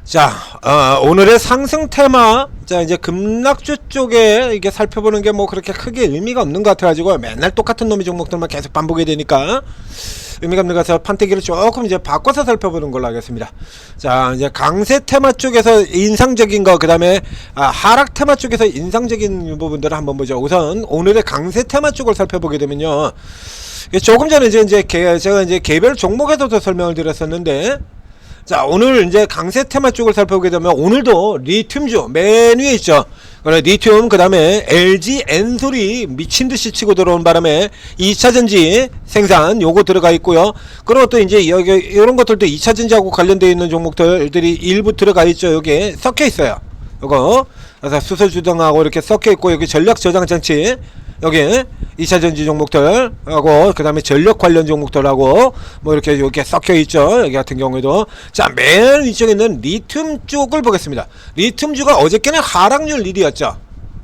자, 오늘의 상승 테마. 자, 이제 급락주 쪽에 이게 살펴보는 게 뭐 그렇게 크게 의미가 없는 것 같아가지고 맨날 똑같은 놈의 종목들만 계속 반복이 되니까 의미가 없는 것 같아서 판때기를 조금 이제 바꿔서 살펴보는 걸로 하겠습니다. 자, 이제 강세 테마 쪽에서 인상적인 거, 그 다음에 하락 테마 쪽에서 인상적인 부분들을 한번 보죠. 우선 오늘의 강세 테마 쪽을 살펴보게 되면요, 조금 전에 제가 이제 개별 종목에서도 설명을 드렸었는데, 자, 오늘 이제 강세 테마 쪽을 살펴보게 되면 오늘도 리튬주 맨 위에 있죠. 리튬, 그 다음에 LG 엔솔이 미친듯이 치고 들어온 바람에 2차전지 생산 요거 들어가 있고요. 그리고 또 이제 여기 이런 것들도 2차전지하고 관련되어 있는 종목들이 일부 들어가 있죠. 여기에 섞여 있어요. 요거 그래서 수소주등하고 이렇게 섞여 있고, 여기 전략 저장 장치, 여기 2차전지 종목들하고 그 다음에 전력 관련 종목들하고 뭐 이렇게 여기 섞여 있죠. 여기 같은 경우에도. 자, 맨 위쪽에 있는 리튬 쪽을 보겠습니다. 리튬주가 어저께는 하락률 1위였죠.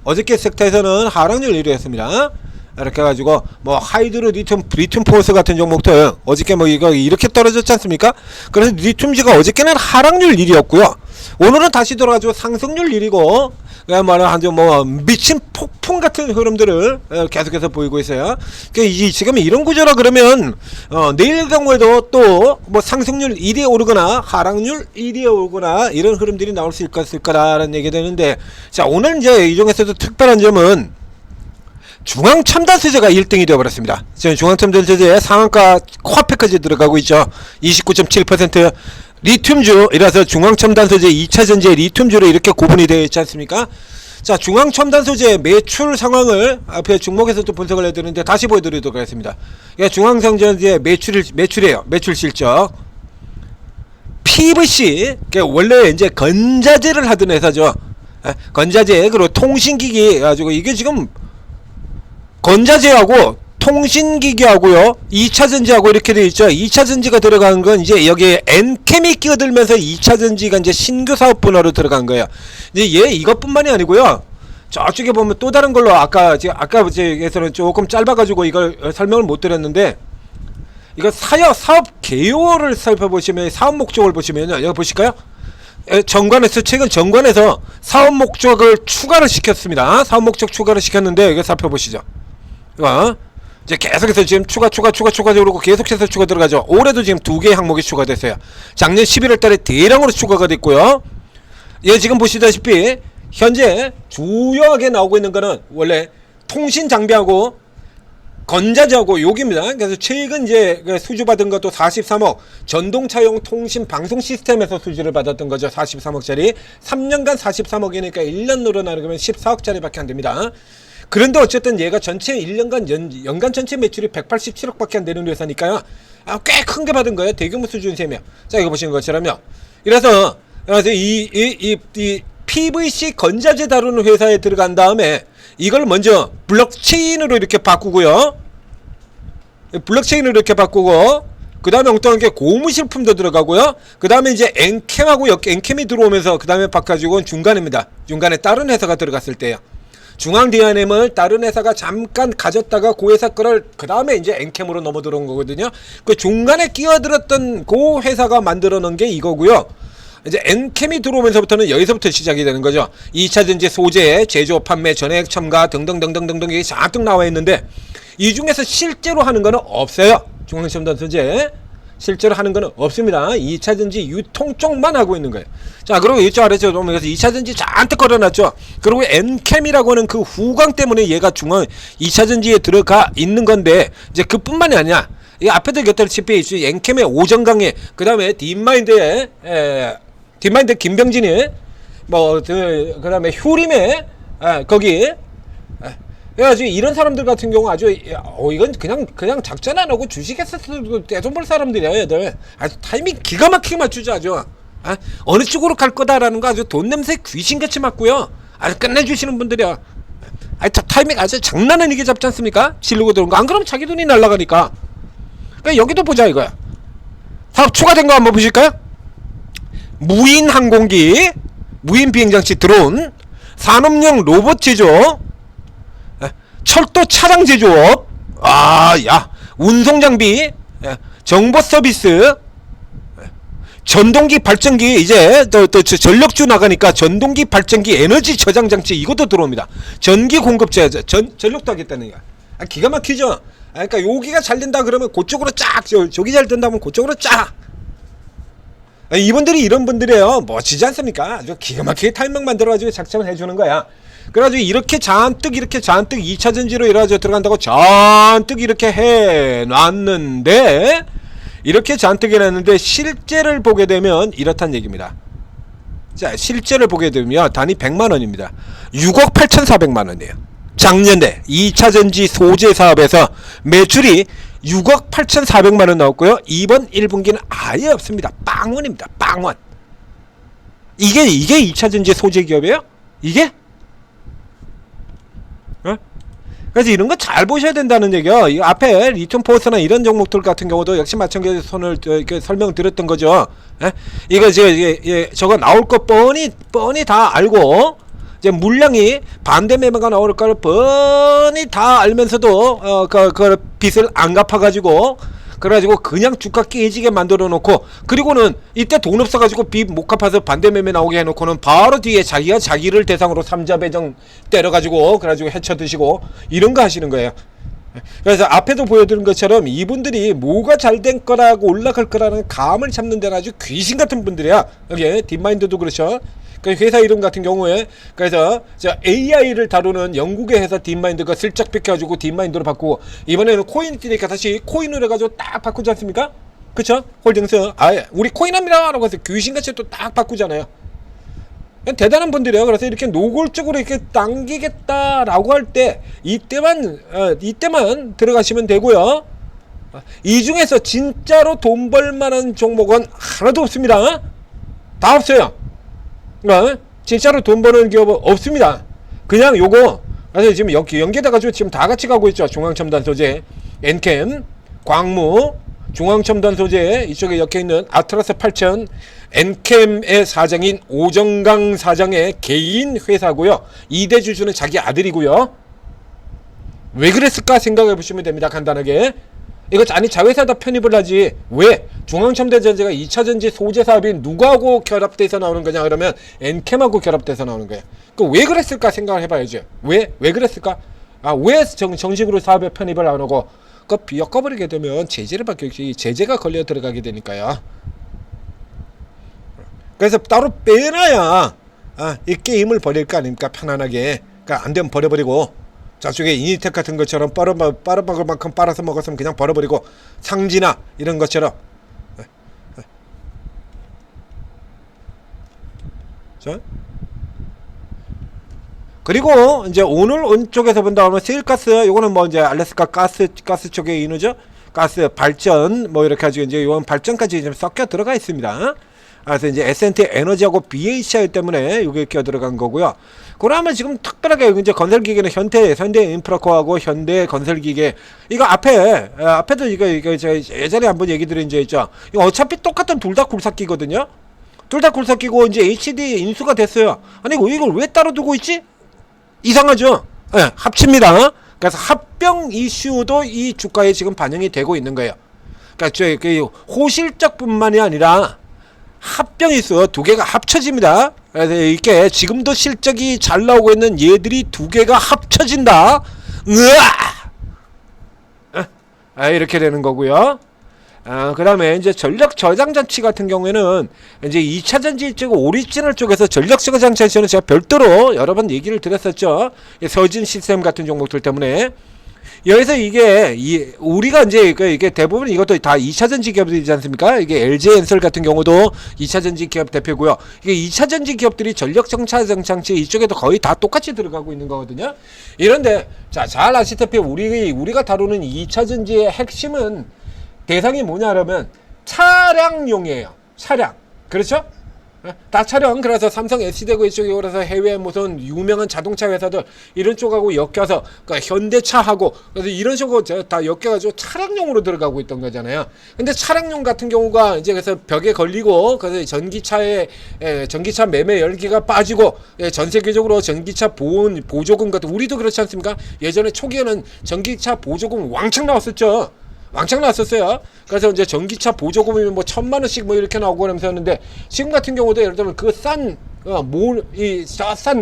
어저께 섹터에서는 하락률 1위였습니다. 이렇게 해가지고 뭐 하이드로 리튬 포스 같은 종목들 어저께 뭐 이거 이렇게 떨어졌지 않습니까? 그래서 리튬주가 어저께는 하락률 1위였고요. 오늘은 다시 돌아가지고 상승률 1위고, 그야말로 아주 뭐 미친 폭풍 같은 흐름들을 계속해서 보이고 있어요. 지금 이런 구조라 그러면 내일 경우에도 또 뭐 상승률 1위에 오르거나 하락률 1위에 오르거나 이런 흐름들이 나올 수 있을 거라는 얘기 되는데, 자, 오늘 이제 이 중에서도 특별한 점은 중앙첨단소재가 1등이 되어버렸습니다. 지금 중앙첨단소재 상한가 코어팩까지 들어가고 있죠. 29.7%. 리튬주이라서 중앙첨단소재 2차전지의 리튬주로 이렇게 구분이 되어 있지 않습니까? 자, 중앙첨단소재 매출 상황을 앞에 종목에서도 분석을 해드리는데 다시 보여드리도록 하겠습니다. 중앙첨단소재 매출이에요. 매출 실적. PVC, 원래 이제 건자재를 하던 회사죠. 건자재, 그리고 통신기기 가지고 이게 지금 건자재하고 통신기기하고요 2차전지하고 이렇게 되어 있죠. 2차전지가 들어간 건 이제 여기에 엔캠이 끼어들면서 2차전지가 이제 신규 사업 분야로 들어간 거예요. 이제 이것뿐만이 아니고요, 저쪽에 보면 또 다른 걸로 아까에서는 조금 짧아가지고 이걸 설명을 못 드렸는데, 이거 사업 개요를 살펴보시면, 사업 목적을 보시면요, 여기 보실까요? 최근 정관에서 사업 목적을 추가를 시켰습니다. 사업 목적 추가를 시켰는데 이거 살펴보시죠. 이거 이제 계속해서 지금 추가적으로 계속해서 추가 들어가죠. 올해도 지금 2개의 항목이 추가됐어요. 작년 11월 달에 대량으로 추가가 됐고요. 예, 지금 보시다시피 현재 주요하게 나오고 있는 거는 원래 통신 장비하고 건자재하고 여기입니다. 그래서 최근 이제 수주 받은 것도 43억, 전동차용 통신 방송 시스템에서 수주를 받았던 거죠. 43억짜리. 3년간 43억이니까 1년 늘어나는 거면 14억짜리밖에 안 됩니다. 그런데 어쨌든 얘가 전체 1년간 연간 전체 매출이 187억밖에 안 되는 회사니까요. 꽤 큰 게 받은 거예요. 대규모 수준 셈이요. 자, 이거 보시는 것처럼요. 이래서 이 PVC 건자재 다루는 회사에 들어간 다음에 이걸 먼저 블록체인으로 이렇게 바꾸고요. 블록체인으로 이렇게 바꾸고, 그 다음에 엉뚱한 게 고무실품도 들어가고요. 그 다음에 이제 엔캠하고 엔캠이 들어오면서 그 다음에 바꿔주고 중간입니다. 중간에 다른 회사가 들어갔을 때요. 중앙 DRM을 다른 회사가 잠깐 가졌다가 그 회사 거를 그 다음에 이제 엔캠으로 넘어 들어온 거거든요. 그 중간에 끼어들었던 그 회사가 만들어 놓은 게 이거고요. 이제 엔캠이 들어오면서부터는 여기서부터 시작이 되는 거죠. 2차전지 소재, 제조, 판매, 전액 첨가 등등등등등등 이게 잔뜩 나와 있는데, 이 중에서 실제로 하는 거는 없어요. 중앙첨단 소재 실제로 하는 거는 없습니다. 2차전지 유통 쪽만 하고 있는 거예요. 자, 그리고 이쪽 아래쪽에 보면 2차전지 잔뜩 걸어놨죠. 그리고 엔캠이라고 하는 그 후광 때문에 얘가 2차전지에 들어가 있는 건데, 이제 그뿐만이 아니야. 이 앞에도 얘기했다시피 엔캠의 오정강에, 그 다음에 딥마인드의 김병진이, 그 다음에 효림의 거기, 그래가지고 이런 사람들 같은 경우 아주 이건 그냥 작전 안 하고 주식했어도 떼돈 벌 사람들이야. 얘들 아주 타이밍 기가 막히게 맞추죠. 아주 어느 쪽으로 갈 거다라는 거 아주 돈 냄새 귀신같이 맡고요. 아주 끝내주시는 분들이야. 타이밍 아주 장난 아니게 잡지 않습니까? 지르고 들어온 거. 안 그러면 자기 돈이 날아가니까. 그러니까 여기도 보자 이거야. 사업 추가된 거 한번 보실까요? 무인 항공기, 무인 비행장치 드론, 산업용 로봇 제조, 철도 차량 제조업, 운송 장비, 정보 서비스, 전동기 발전기 이제 또 전력주 나가니까 전동기 발전기 에너지 저장 장치 이것도 들어옵니다. 전기 공급자 전력도 하겠다는 거야. 기가 막히죠. 그러니까 여기가 잘 된다 그러면 그쪽으로 쫙, 저기 잘 된다면 그쪽으로 쫙. 이분들이 이런 분들이에요. 멋지지 않습니까? 아주 기가 막히게 타이밍 만들어가지고 작전을 해주는 거야. 그래가지고 이렇게 잔뜩 2차전지로 이래가지고 들어간다고 잔뜩 이렇게 해놨는데, 이렇게 잔뜩 해놨는데 실제를 보게 되면 이렇단 얘기입니다. 자, 실제를 보게 되면 단위 100만원입니다. 6억 8,400만원이에요. 작년에 2차전지 소재 사업에서 매출이 6억 8,400만원 나왔고요. 이번 1분기는 아예 없습니다. 빵원입니다. 빵원. 이게 2차전지 소재 기업이에요? 이게? 어? 그래서 이런 거 잘 보셔야 된다는 얘기요. 이 앞에 리튬 포스나 이런 종목들 같은 경우도 역시 마찬가지로 손을 이렇게 설명드렸던 거죠. 예? 이거 저거 나올 거 뻔히 다 알고, 이제 물량이 반대 매매가 나올 걸 뻔히 다 알면서도 그 빚을 안 갚아가지고, 그래가지고 그냥 주가 깨지게 만들어 놓고, 그리고는 이때 돈 없어가지고 빚 못 갚아서 반대 매매 나오게 해놓고는 바로 뒤에 자기가 자기를 대상으로 삼자 배정 때려가지고 그래가지고 해쳐 드시고 이런 거 하시는 거예요. 그래서 앞에도 보여드린 것처럼 이분들이 뭐가 잘 된 거라고 올라갈 거라는 감을 잡는 데는 아주 귀신 같은 분들이야. 여기 딥마인드도 그렇죠. 그 회사 이름 같은 경우에, 그래서 AI를 다루는 영국의 회사 딥마인드가 슬쩍 뺏겨가지고 딥마인드로 바꾸고, 이번에는 코인이 뜨니까 다시 코인으로 해가지고 딱 바꾸지 않습니까? 그쵸? 홀딩스 아예 우리 코인합니다 라고 해서 귀신같이 또 딱 바꾸잖아요. 대단한 분들이에요. 그래서 이렇게 노골적으로 이렇게 당기겠다라고 할 때 이때만 들어가시면 되고요. 이 중에서 진짜로 돈 벌만한 종목은 하나도 없습니다. 다 없어요. 진짜로 돈 버는 기업은 없습니다. 그냥 요거, 그래서 지금 연계돼가지고 지금 다 같이 가고 있죠. 중앙첨단 소재, 엔캠, 광무, 중앙첨단 소재, 이쪽에 엮여있는 아트라스 8000, 엔캠의 사장인 오정강 사장의 개인 회사고요. 2대 주주는 자기 아들이고요. 왜 그랬을까 생각해 보시면 됩니다. 간단하게. 이거 아니 자회사에다 편입을 하지 왜 중앙첨단전지가 2차전지 소재 사업이 누구하고 결합돼서 나오는 거냐 그러면 엔캠하고 결합돼서 나오는 거예요. 그 왜 그랬을까 생각을 해봐야죠. 왜 그랬을까? 왜 정식으로 사업에 편입을 안 하고 그 엮어버리게 되면 제재를 받게, 제재가 걸려 들어가게 되니까요. 그래서 따로 빼놔야 이 게임을 버릴 거 아닙니까? 편안하게. 그러니까 안 되면 버려버리고, 저쪽에 이니텍 같은 것처럼 빨아먹을 만큼 빨아서 먹었으면 그냥 버려버리고, 상지나 이런 것처럼. 자, 그리고 이제 오늘 쪽에서 본다 하면 세일가스, 요거는 뭐 이제 알래스카 가스 쪽에 있는죠. 가스 발전 뭐 이렇게 가지고 이제 요건 발전까지 좀 섞여 들어가 있습니다. 그래서 이제 S&T 에너지하고 BHI 때문에 이게 끼어 들어간 거고요. 그러면 지금 특별하게 이제 건설기계는 현대 인프라코하고 현대 건설기계, 이거 앞에도 이거 제가 예전에 한번 얘기 드린 적 있죠. 이거 어차피 똑같은 둘 다 굴삭기거든요. 둘 다 굴삭기고 이제 HD 인수가 됐어요. 아니 이걸 왜 따로 두고 있지? 이상하죠. 네, 합칩니다. 그래서 합병 이슈도 이 주가에 지금 반영이 되고 있는 거예요. 그러니까 호실적뿐만이 아니라 합병 이슈 두 개가 합쳐집니다. 그래서 이렇게 지금도 실적이 잘 나오고 있는 얘들이 두 개가 합쳐진다. 이렇게 되는 거고요. 그 다음에 이제 전력 저장 장치 같은 경우에는 이제 2차전지 쪽 오리지널 쪽에서 전력 저장 장치는 제가 별도로 여러 번 얘기를 드렸었죠. 서진 시스템 같은 종목들 때문에. 여기서 이게 우리가 이제 이게 대부분 이것도 다 2차전지 기업들이지 않습니까? 이게 LG엔솔 같은 경우도 2차전지 기업 대표고요. 이게 2차전지 기업들이 전력 저장 장치 이쪽에도 거의 다 똑같이 들어가고 있는 거거든요. 이런데 잘 아시다시피 우리가 다루는 2차전지의 핵심은 대상이 뭐냐 그러면 차량용이에요. 차량. 그렇죠? 다 차량. 그래서 삼성 SD되고 이쪽에 그래서 해외 무슨 유명한 자동차 회사들 이런 쪽하고 엮여서 그러니까 현대차하고 그래서 이런 식으로 다 엮여가지고 차량용으로 들어가고 있던 거잖아요. 근데 차량용 같은 경우가 이제 그래서 벽에 걸리고 그래서 전기차 매매 열기가 빠지고 전 세계적으로 전기차 보조금 같은, 우리도 그렇지 않습니까? 예전에 초기에는 전기차 보조금 왕창 나왔었죠. 왕창 나왔었어요. 그래서 이제 전기차 보조금이 뭐 1,000만원씩 뭐 이렇게 나오고 그러면서 했는데, 지금 같은 경우도 예를 들면 그 싼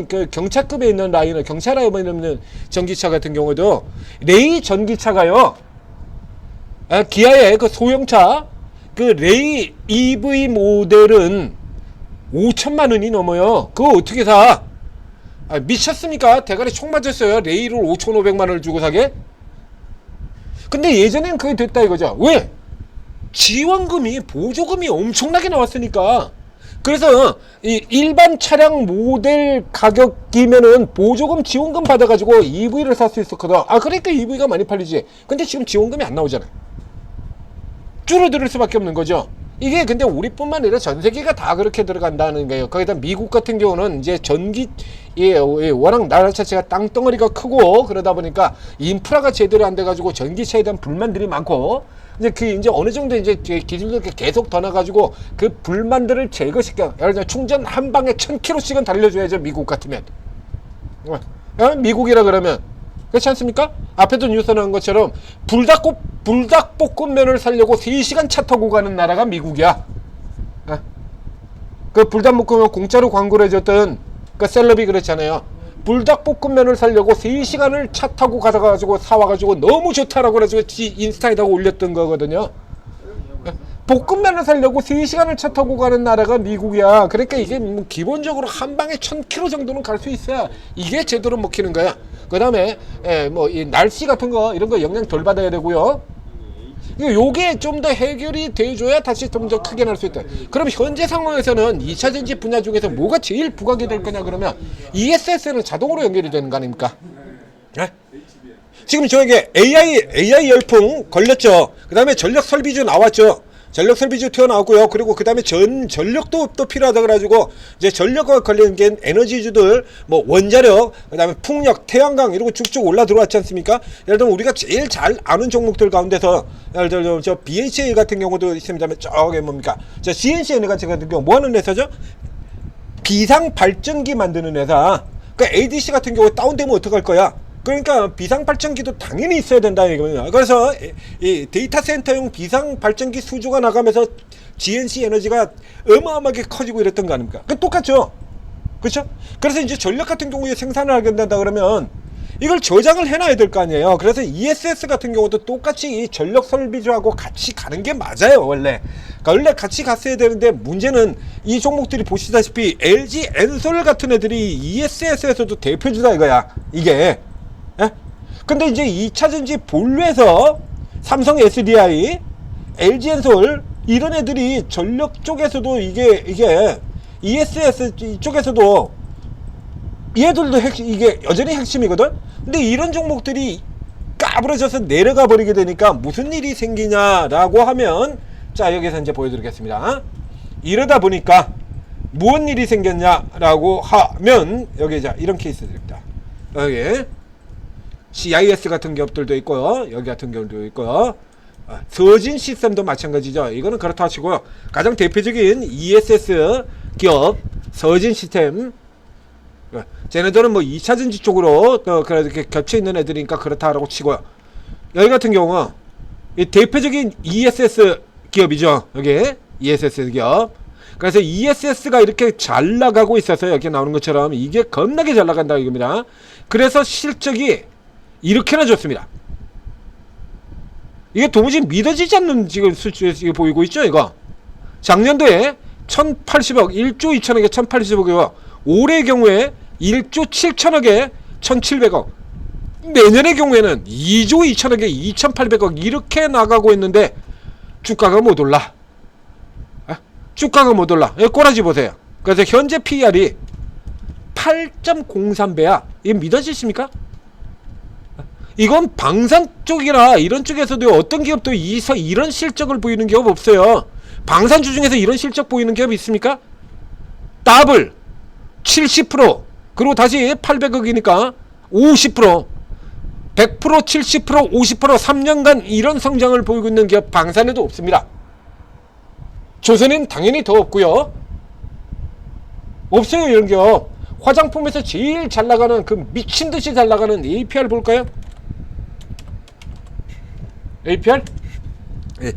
그 경차급에 있는 라인을, 경차라인에 있는 전기차 같은 경우도 레이 전기차가요, 기아의 그 소형차 그 레이 EV 모델은 5,000만원이 넘어요. 그거 어떻게 사? 미쳤습니까? 대가리 총 맞았어요. 레이를 5,500만원을 주고 사게? 근데 예전엔 그게 됐다 이거죠. 왜? 지원금이, 보조금이 엄청나게 나왔으니까. 그래서 이 일반 차량 모델 가격이면은 보조금 지원금 받아가지고 EV를 살 수 있었거든. 그러니까 EV가 많이 팔리지. 근데 지금 지원금이 안 나오잖아. 줄어들 수밖에 없는 거죠. 이게 근데 우리뿐만 아니라 전 세계가 다 그렇게 들어간다는 거예요. 거기다 미국 같은 경우는 이제 워낙 나라 자체가 땅덩어리가 크고 그러다 보니까 인프라가 제대로 안 돼가지고 전기차에 대한 불만들이 많고, 이제 어느 정도 이제 기술력이 계속 더 나가지고 그 불만들을 제거시켜. 예를 들어 충전 한 방에 1,000km씩은 달려줘야죠. 미국 같으면. 미국이라 그러면 그렇지 않습니까? 앞에도 뉴스 나온 것처럼 불닭볶음면을 사려고 3시간 차 타고 가는 나라가 미국이야. 그 불닭볶음면 공짜로 광고를 해줬던 그 셀럽이 그랬잖아요. 불닭볶음면을 사려고 3시간을 차 타고 가가지고 사와가지고 너무 좋다라고 그래가지고 인스타에다가 올렸던 거거든요. 볶음면을 사려고 3시간을 차 타고 가는 나라가 미국이야. 그러니까 이게 뭐 기본적으로 한 방에 1,000km 정도는 갈 수 있어야 이게 제대로 먹히는 거야. 그 다음에 뭐 이 날씨 같은 거 이런 거 영향 덜 받아야 되고요. 요게 좀 더 해결이 돼줘야 다시 좀 더 크게 날 수 있다. 그럼 현재 상황에서는 2차전지 분야 중에서 뭐가 제일 부각이 될 거냐 그러면 ESS는 자동으로 연결이 되는 거 아닙니까? 네? 지금 저에게 AI 열풍 걸렸죠. 그 다음에 전력 설비주 나왔죠. 전력 설비주 튀어나왔고요. 그리고 그 다음에 전력도 또 필요하다 그래가지고 이제 전력과 관련된 에너지주들, 뭐 원자력, 그 다음에 풍력, 태양광 이러고 쭉쭉 올라 들어왔지 않습니까? 예를 들면 우리가 제일 잘 아는 종목들 가운데서 예를 들면 저 BHA 같은 경우도 있습니다만, 저게 뭡니까? 저 CNC 에너지 같은 경우 뭐 하는 회사죠? 비상 발전기 만드는 회사. 그러니까 ADC 같은 경우 다운되면 어떡할 거야? 그러니까 비상발전기도 당연히 있어야 된다 이거예요. 그래서 이 데이터 센터용 비상발전기 수주가 나가면서 GNC 에너지가 어마어마하게 커지고 이랬던 거 아닙니까? 똑같죠. 그렇죠? 그래서 이제 전력 같은 경우에 생산을 하게 된다 그러면 이걸 저장을 해놔야 될 거 아니에요. 그래서 ESS 같은 경우도 똑같이 이 전력 설비주하고 같이 가는 게 맞아요. 원래 같이 갔어야 되는데, 문제는 이 종목들이 보시다시피 LG 엔솔 같은 애들이 ESS에서도 대표주다 이거야 이게. 근데 이제 2차전지 본류에서 삼성 SDI, LG 엔솔 이런 애들이 전력 쪽에서도 이게 ESS 쪽에서도 얘들도 이게 여전히 핵심이거든. 근데 이런 종목들이 까부러져서 내려가 버리게 되니까 무슨 일이 생기냐라고 하면, 자 여기서 이제 보여드리겠습니다. 이러다 보니까 무슨 일이 생겼냐라고 하면 여기 자 이런 케이스들입니다. 여기 CIS 같은 기업들도 있고요. 여기 같은 경우도 있고요. 서진 시스템도 마찬가지죠. 이거는 그렇다 하시고요. 가장 대표적인 ESS 기업 서진 시스템, 쟤네들은 뭐 2차전지 쪽으로 그렇게 겹쳐있는 애들이니까 그렇다라고 치고요. 여기 같은 경우 이 대표적인 ESS 기업이죠. 여기 ESS 기업. 그래서 ESS가 이렇게 잘 나가고 있어서 여기 나오는 것처럼 이게 겁나게 잘 나간다 이겁니다. 그래서 실적이 이렇게나 좋습니다. 이게 도무지 믿어지지 않는 지금 수치에 보이고 있죠. 이거 작년도에 1,080억 1조 2천억에 1,080억이고 올해의 경우에 1조 7천억에 1,700억, 내년의 경우에는 2조 2천억에 2,800억 이렇게 나가고 있는데 주가가 못 올라. 주가가 못 올라. 꼬라지 보세요. 그래서 현재 PER이 8.03배야. 이게 믿어지십니까? 이건 방산 쪽이라 이런 쪽에서도 어떤 기업도 이런 실적을 보이는 기업 없어요. 방산주 중에서 이런 실적 보이는 기업 있습니까? 더블 70%, 그리고 다시 800억이니까 50%, 100%, 70%, 50% 3년간 이런 성장을 보이고 있는 기업 방산에도 없습니다. 조선은 당연히 더 없고요. 없어요 이런 기업. 화장품에서 제일 잘 나가는 그 미친듯이 잘 나가는 APR 볼까요? APR? 예,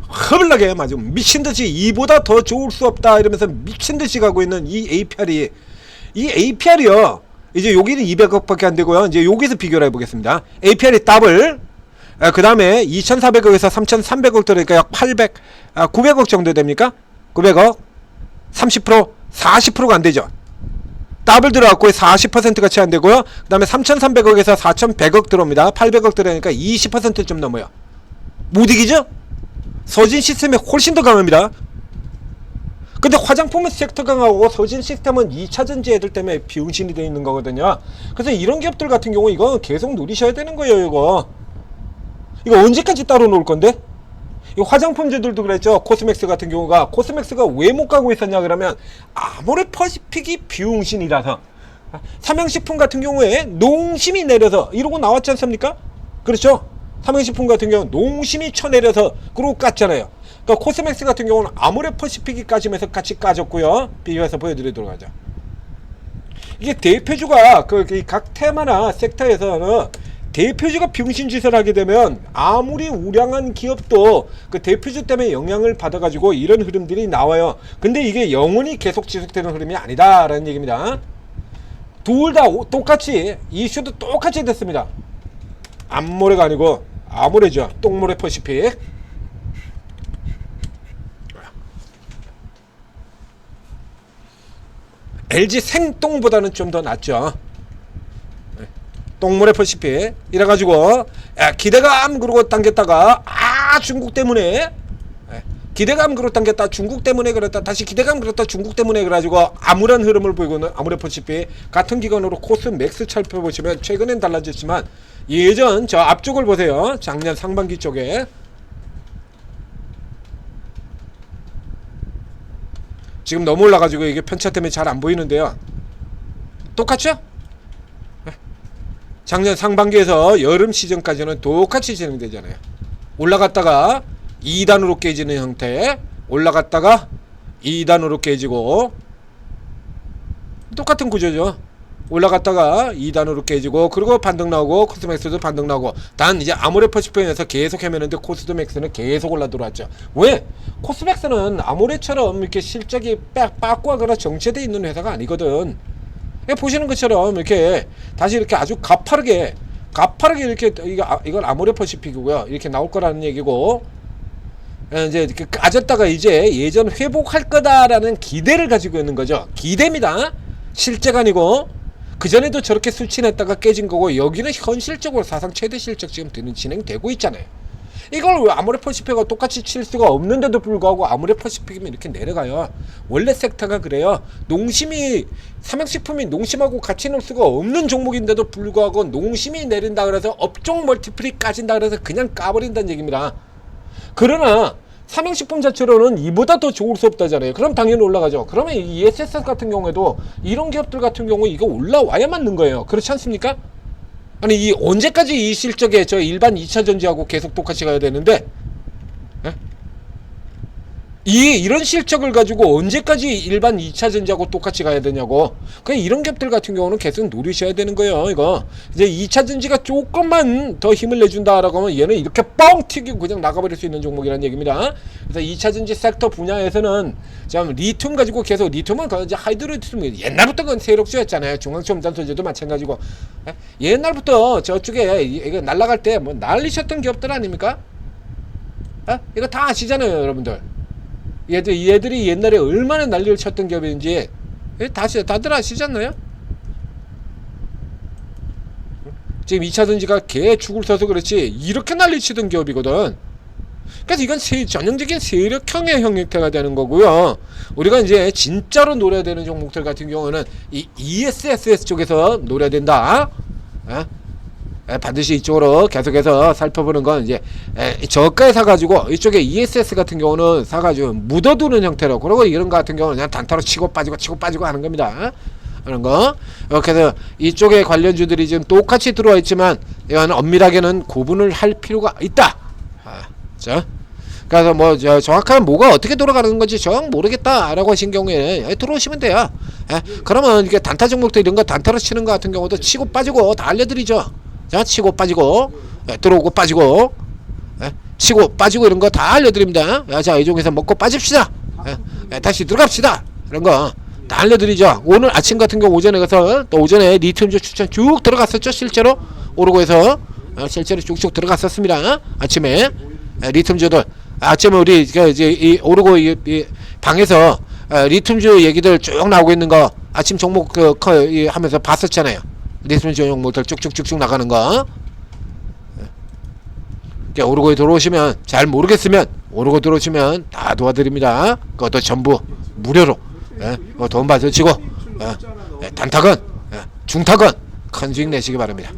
허블나게 맞아 미친듯이 이보다 더 좋을 수 없다 이러면서 미친듯이 가고 있는 이 APR이요 이제 여기는 200억 밖에 안 되고요. 이제 여기서 비교를 해보겠습니다. APR이 더블, 그 다음에 2400억에서 3300억 들으니까 약 900억 정도 됩니까? 900억 30% 40%가 안 되죠. 더블 들어갔고 40%가 채 안 되고요. 그 다음에 3300억에서 4100억 들어옵니다. 800억 들어가니까 20%좀 넘어요. 못 이기죠? 서진 시스템이 훨씬 더 강합니다. 근데 화장품 섹터 강하고 서진 시스템은 2차전지 애들 때문에 비응신이 되어 있는 거거든요. 그래서 이런 기업들 같은 경우 이거 계속 누리셔야 되는 거예요. 이거 언제까지 따로 놓을 건데? 이 화장품주들도 그랬죠. 코스맥스 같은 경우가 코스맥스가 왜 못 가고 있었냐 그러면 아모레퍼시픽이 비응신이라서. 삼양식품 같은 경우에 농심이 내려서 이러고 나왔지 않습니까? 그렇죠? 삼양식품 같은 경우는 농심이 쳐내려서 그러고 깠잖아요. 그러니까 코스맥스 같은 경우는 아모레퍼시픽이 까지면서 같이 까졌고요. 비교해서 보여드리도록 하죠. 이게 대표주가 각 테마나 섹터에서는 대표주가 병신짓을 하게 되면 아무리 우량한 기업도 그 대표주 때문에 영향을 받아가지고 이런 흐름들이 나와요. 근데 이게 영원히 계속 지속되는 흐름이 아니다라는 얘기입니다. 둘 다 똑같이 이슈도 똑같이 됐습니다. 암모레가 아니고 아모레죠. 똥모레 퍼시픽. LG 생똥보다는 좀 더 낫죠. 똥모레 퍼시픽 이래가지고 기대감 그러고 당겼다가 중국 때문에 기대감 그러고 당겼다 중국 때문에 그랬다 다시 기대감 그랬다 중국 때문에 그래가지고 암울한 흐름을 보이고 있는 아모레 퍼시픽 같은 기간으로 코스맥스 살펴보시면 최근엔 달라졌지만 예전 저 앞쪽을 보세요. 작년 상반기 쪽에 지금 너무 올라가지고 이게 편차 때문에 잘 안 보이는데요. 똑같죠? 작년 상반기에서 여름 시즌까지는 똑같이 진행되잖아요. 올라갔다가 2단으로 깨지는 형태, 올라갔다가 2단으로 깨지고 똑같은 구조죠. 올라갔다가 2단으로 깨지고 그리고 반등 나오고 코스맥스도 반등 나오고 단 이제 아모레퍼시픽에서 계속 헤매는데 코스맥스는 계속 올라 들어왔죠. 왜? 코스맥스는 아모레처럼 이렇게 실적이 빠꾸하거나 정체되어 있는 회사가 아니거든. 보시는 것처럼 이렇게 다시 이렇게 아주 가파르게 이렇게 이건 아모레퍼시픽이고요. 이렇게 나올 거라는 얘기고 이제 이렇게 까졌다가 이제 예전 회복할 거다라는 기대를 가지고 있는 거죠. 기대입니다. 실제가 아니고 그전에도 저렇게 수치냈다가 깨진 거고 여기는 현실적으로 사상 최대 실적 지금 진행되고 있잖아요. 이걸 왜 아모레퍼시픽과 똑같이 칠 수가 없는데도 불구하고 아모레퍼시픽이면 이렇게 내려가요. 원래 섹터가 그래요. 농심이 삼양식품이 농심하고 같이 놓을 수가 없는 종목인데도 불구하고 농심이 내린다 그래서 업종 멀티플이 까진다 그래서 그냥 까버린다는 얘기입니다. 그러나 삼양식품 자체로는 이보다 더 좋을 수 없다잖아요. 그럼 당연히 올라가죠. 그러면 이 ESS 같은 경우에도 이런 기업들 같은 경우 이거 올라와야 맞는 거예요. 그렇지 않습니까? 아니 이 언제까지 이 실적에 저 일반 2차 전지하고 계속 똑같이 가야 되는데 이런 실적을 가지고 언제까지 일반 2차 전지하고 똑같이 가야 되냐고. 그냥 이런 기업들 같은 경우는 계속 노리셔야 되는 거예요. 이거 이제 2차 전지가 조금만 더 힘을 내준다라고 하면 얘는 이렇게 뻥 튀기고 그냥 나가버릴 수 있는 종목이라는 얘기입니다. 그래서 2차 전지 섹터 분야에서는 참 리튬 가지고 계속 리튬은 이제 하이드로리튬 옛날부터 그건 세력주였잖아요. 중앙첨단 소재도 마찬가지고 옛날부터 저쪽에 이거 날아갈 때 뭐 난리셨던 기업들 아닙니까? 이거 다 아시잖아요, 여러분들. 얘들이 옛날에 얼마나 난리를 쳤던 기업인지 다들 아시잖아요? 지금 2차 전지가 개 죽을 서서 그렇지 이렇게 난리 치던 기업이거든. 그래서 이건 전형적인 세력형의 형태가 되는 거고요. 우리가 이제 진짜로 노려야 되는 종목들 같은 경우는 이 ESS 쪽에서 노려야 된다. 반드시 이쪽으로 계속해서 살펴보는 건 이제 저가에 사가지고 이쪽에 ESS 같은 경우는 사가지고 묻어두는 형태로, 그리고 이런 거 같은 경우는 그냥 단타로 치고 빠지고 하는 겁니다. 하는 거. 이렇게 해서 이쪽에 관련주들이 지금 똑같이 들어와 있지만 이거는 엄밀하게는 구분을 할 필요가 있다. 자, 그래서 뭐 정확한 뭐가 어떻게 돌아가는 건지 정 모르겠다라고 하신 경우에 들어오시면 돼요. 그러면 이게 단타 종목들 이런 거 단타로 치는 거 같은 경우도 치고 빠지고 다 알려드리죠. 자, 치고 빠지고 들어오고 빠지고 치고 빠지고 이런 거 다 알려드립니다. 자, 이 중에서 먹고 빠집시다. 다시 들어갑시다. 이런 거 다 알려드리죠. 오늘 아침 같은 경우 오전에 가서 또 오전에 리튬주 추천 쭉 들어갔었죠. 실제로 오르고에서 실제로 쭉쭉 들어갔었습니다. 아침에 리튬주들 아침에 우리 이제 이 오르고 이 방에서 리튬주 얘기들 쭉 나오고 있는 거 아침 종목 하면서 봤었잖아요. 리튬주 종목들 쭉쭉쭉쭉 나가는 거. 오르고에 들어오시면 잘 모르겠으면 오르고 들어오시면 다 도와드립니다. 그것도 전부 무료로 돈 받으시고 단타건 중타건 큰 수익 내시기 바랍니다.